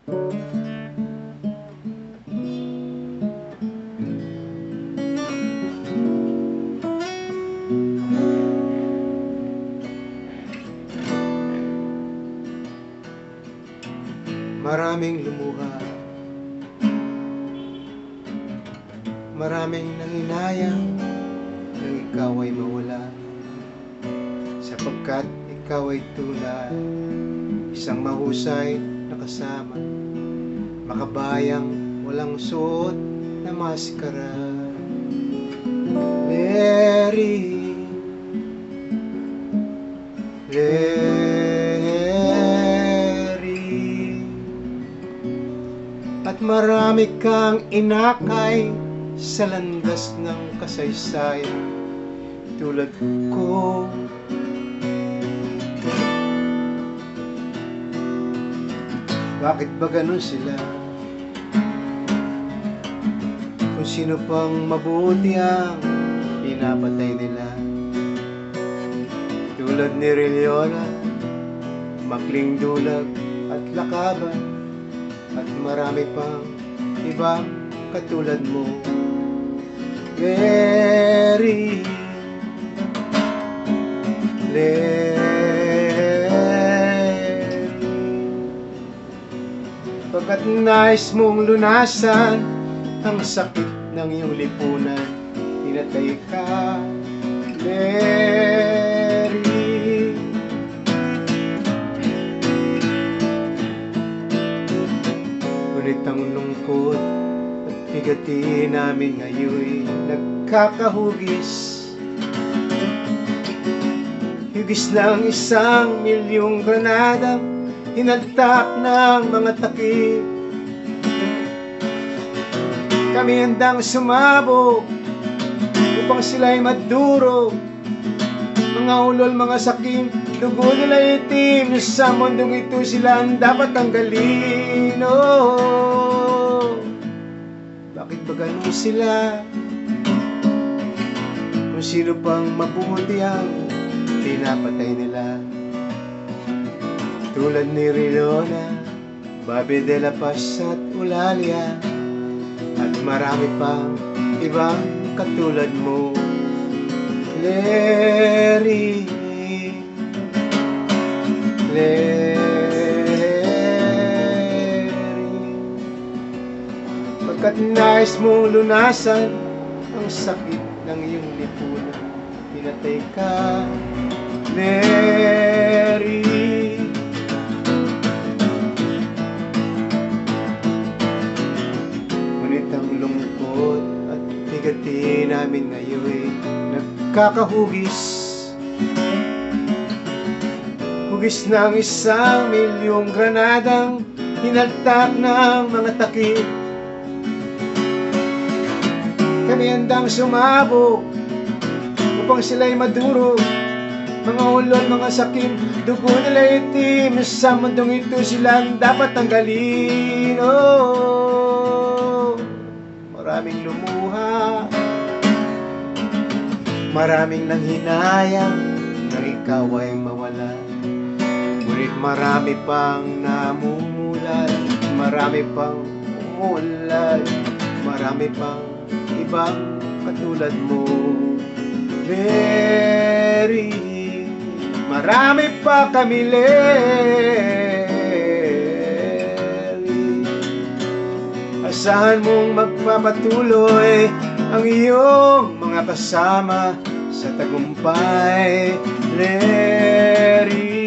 Maraming lumuha, maraming nanginayang nang ikaw ay mawala, sapagkat ikaw ay tunay, isang mahusay na kasama, makabayang walang suot na maskara. Leri, at marami kang inakay sa landas ng kasaysayan tulad ko. Bakit ba ganun sila? Kung sino pang mabuti ang pinapatay nila, tulad ni Rilliona, Makling Dulag at Lakaban, at marami pang ibang katulad mo. Leri, pagkat nais mong lunasan ang sakit ng iyong lipunan, pinatay ka. Leri, ngunit ang lungkot at bigati namin ngayon nagkakahugis. Hugis ng 1,000,000 granadang hinagtak ng mga takip. Kami handang sumabog upang sila'y maduro. Mga ulol, mga sakim, dugo nila itim. Sa mundong ito sila ang dapat tanggalin. Oh, bakit ba ganun sila? Kung sino pang mabuti ang pinapatay nila, tulad ni Rilliona, Bobby de la Paz at Eulalia, at marami pang ibang katulad mo. Leri, pagkat nais mong lunasan ang sakit ng iyong lipunan, pinatay ka. Leri, ngunit ang lungkot at bigati namin ngayon nagkakahugis. Hugis ng 1,000,000 granadang hinagtak ng mga takip. Kami handang sumabog upang sila'y maduro. Mga ulol, mga sakim, dugo nila itim. Sa mundong ito silang dapat tanggalin. Oh, maraming lumuha, maraming nanghinayang nang ikaw ay mawala. Ngunit marami pang namumulat, marami pang umuulan, marami pang ibang katulad mo. Leri, marami pa kami, Leri. Asahan mong magpapatuloy ang iyong mga kasama sa tagumpay, Leri.